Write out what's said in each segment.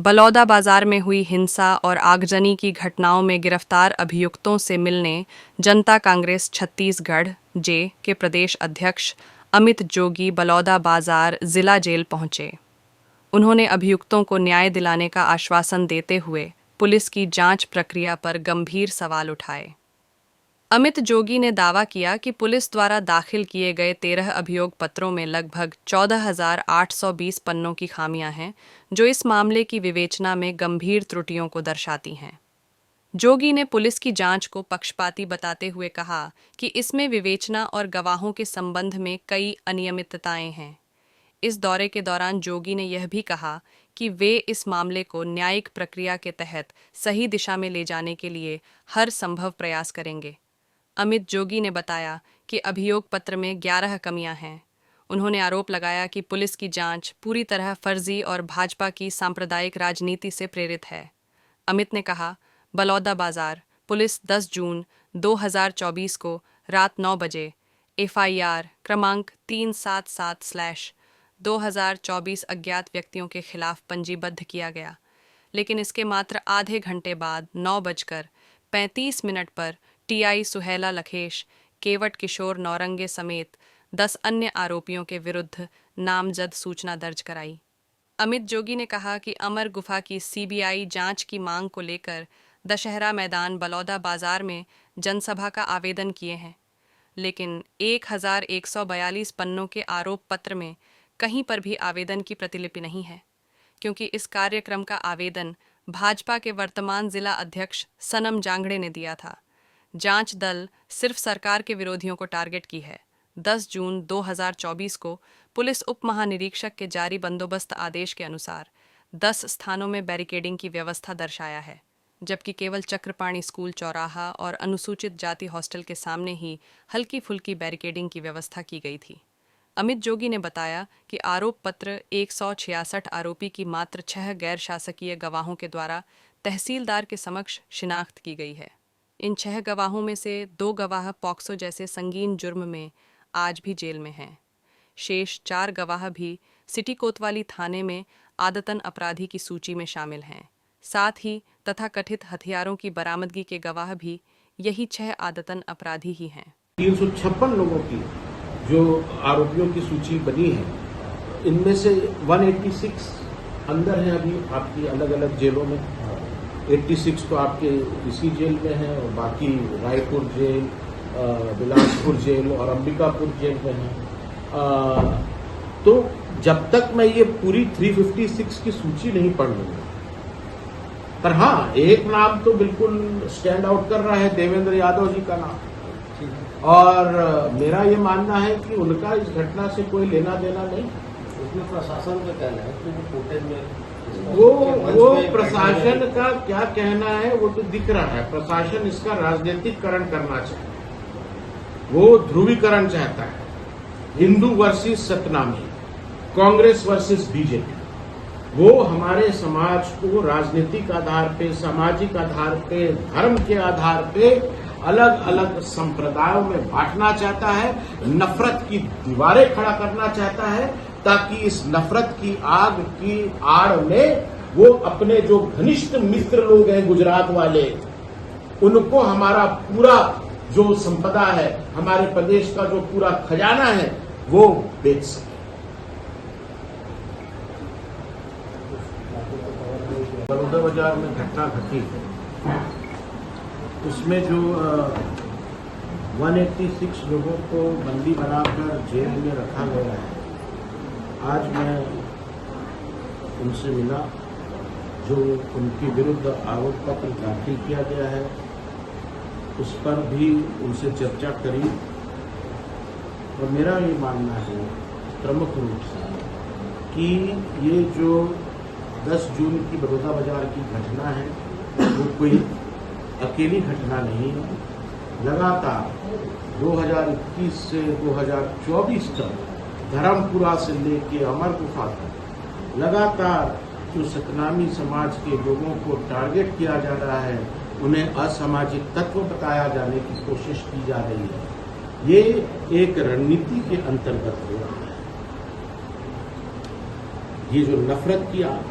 बलौदा बाजार में हुई हिंसा और आगजनी की घटनाओं में गिरफ्तार अभियुक्तों से मिलने जनता कांग्रेस छत्तीसगढ़ जे के प्रदेश अध्यक्ष अमित जोगी बलौदा बाजार जिला जेल पहुंचे। उन्होंने अभियुक्तों को न्याय दिलाने का आश्वासन देते हुए पुलिस की जांच प्रक्रिया पर गंभीर सवाल उठाए। अमित जोगी ने दावा किया कि पुलिस द्वारा दाखिल किए गए 13 अभियोग पत्रों में लगभग 14,820 पन्नों की खामियां हैं, जो इस मामले की विवेचना में गंभीर त्रुटियों को दर्शाती हैं। जोगी ने पुलिस की जांच को पक्षपाती बताते हुए कहा कि इसमें विवेचना और गवाहों के संबंध में कई अनियमितताएं हैं। इस दौरे के दौरान जोगी ने यह भी कहा कि वे इस मामले को न्यायिक प्रक्रिया के तहत सही दिशा में ले जाने के लिए हर संभव प्रयास करेंगे। अमित जोगी ने बताया कि अभियोग पत्र में 11 कमियां हैं। उन्होंने आरोप लगाया कि पुलिस की जांच पूरी तरह फर्जी और भाजपा की सांप्रदायिक राजनीति से प्रेरित है। अमित ने कहा, बलौदा बाजार पुलिस 10 जून 2024 को रात 9 बजे FIR क्रमांक 377/2024 अज्ञात व्यक्तियों के खिलाफ पंजीबद्ध किया गया, लेकिन इसके मात्र आधे घंटे बाद 9:35 पर TI सुहेला लखेश, केवट किशोर नौरंगे समेत 10 अन्य आरोपियों के विरुद्ध नामजद सूचना दर्ज कराई। अमित जोगी ने कहा कि अमर गुफा की CBI जांच की मांग को लेकर दशहरा मैदान बलौदा बाजार में जनसभा का आवेदन किए हैं, लेकिन 1142 पन्नों के आरोप पत्र में कहीं पर भी आवेदन की प्रतिलिपि नहीं है, क्योंकि इस कार्यक्रम का आवेदन भाजपा के वर्तमान जिला अध्यक्ष सनम जांगड़े ने दिया था। जांच दल सिर्फ सरकार के विरोधियों को टारगेट की है। 10 जून 2024 को पुलिस उप महानिरीक्षक के जारी बंदोबस्त आदेश के अनुसार 10 स्थानों में बैरिकेडिंग की व्यवस्था दर्शाया है, जबकि केवल चक्रपाणी स्कूल चौराहा और अनुसूचित जाति हॉस्टल के सामने ही हल्की फुल्की बैरिकेडिंग की व्यवस्था की गई थी। अमित जोगी ने बताया कि आरोप पत्र 166 आरोपी की मात्र 6 गैर शासकीय गवाहों के द्वारा तहसीलदार के समक्ष शिनाख्त की गई है। इन 6 गवाहों में से 2 गवाह पॉक्सो जैसे संगीन जुर्म में आज भी जेल में हैं। शेष 4 गवाह भी सिटी कोतवाली थाने में आदतन अपराधी की सूची में शामिल हैं। साथ ही तथाकथित हथियारों की बरामदगी के गवाह भी यही 6 आदतन अपराधी ही हैं। 356 लोगों की जो आरोपियों की सूची बनी है, इनमें से 186 अंदर हैं अभी आपकी अलग अलग जेलों में। 86 तो आपके इसी जेल में है और बाकी रायपुर जेल, बिलासपुर जेल और अंबिकापुर जेल में है। तो जब तक मैं ये पूरी 356 की सूची नहीं पढ़ लूंगा, पर हाँ, एक नाम तो बिल्कुल स्टैंड आउट कर रहा है, देवेंद्र यादव जी का नाम। और मेरा ये मानना है कि उनका इस घटना से कोई लेना देना नहीं। उसमें प्रशासन का कहना है कि रिपोर्टेड में वो प्रशासन का क्या कहना है वो तो दिख रहा है। प्रशासन इसका राजनीतिकरण करना चाहता है, वो ध्रुवीकरण चाहता है। Hindu versus Satnami, Congress versus BJP. वो हमारे समाज को राजनीतिक आधार पे, सामाजिक आधार पे, धर्म के आधार पे अलग अलग संप्रदायों में बांटना चाहता है, नफरत की दीवारें खड़ा करना चाहता है, ताकि इस नफरत की आग की आड़ में वो अपने जो घनिष्ठ मित्र लोग हैं गुजरात वाले, उनको हमारा पूरा जो संपदा है, हमारे प्रदेश का जो पूरा खजाना है, वो बेच सके। बलौदा बाजार में घटना घटी, उसमें जो 186 लोगों को बंदी बनाकर जेल में रखा गया है, आज मैं उनसे मिला। जो उनके विरुद्ध आरोप पत्र दाखिल किया गया है, उस पर भी उनसे चर्चा करी और मेरा ये मानना है प्रमुख रूप से कि ये जो 10 जून की बलौदा बाजार की घटना है, वो कोई अकेली घटना नहीं है। लगातार 2021 से 2024 तक धर्मपुरा से लेके अमर गुफा तक लगातार जो सतनामी समाज के लोगों को टारगेट किया जा रहा है, उन्हें असामाजिक तत्व बताया जाने की कोशिश की जा रही है। ये एक रणनीति के अंतर्गत हो रहा है। ये जो नफरत की आग,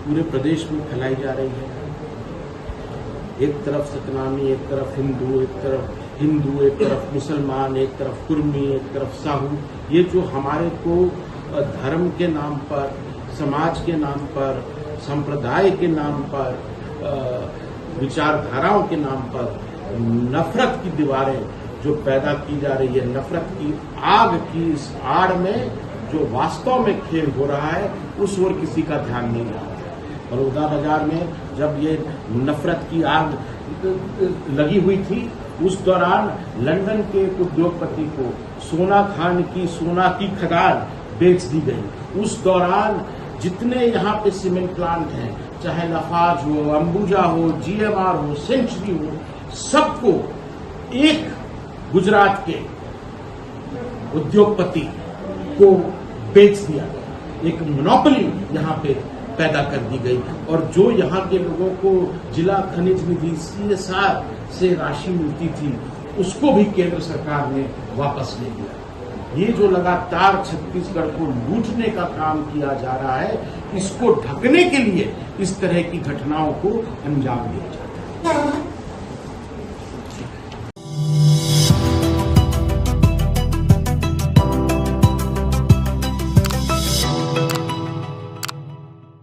पूरे प्रदेश में फैलाई जा रही है। एक तरफ सतनामी, एक तरफ हिंदू, एक तरफ मुसलमान, एक तरफ कुर्मी, एक तरफ साहू, ये जो हमारे को धर्म के नाम पर, समाज के नाम पर, संप्रदाय के नाम पर, विचारधाराओं के नाम पर नफरत की दीवारें जो पैदा की जा रही है, नफरत की आग की इस आड़ में जो वास्तव में खेल हो रहा है, उस ओर किसी का ध्यान नहीं जा रहा है। बड़ौदा बाजार में जब ये नफरत की आग लगी हुई थी, उस दौरान लंदन के एक उद्योगपति को सोना खान की सोना की खदान बेच दी गई। उस दौरान जितने यहाँ पे सीमेंट प्लांट हैं, चाहे लफाज हो, अंबुजा हो, GMR हो, सेंचुरी हो, सबको एक गुजरात के उद्योगपति को बेच दिया गया। एक मोनोपोली यहाँ पे पैदा कर दी गई और जो यहाँ के लोगों को जिला खनिज निधि CSR से राशि मिलती थी, उसको भी केंद्र सरकार ने वापस ले लिया। ये जो लगातार छत्तीसगढ़ को लूटने का काम किया जा रहा है, इसको ढकने के लिए इस तरह की घटनाओं को अंजाम दिया जा रहा है।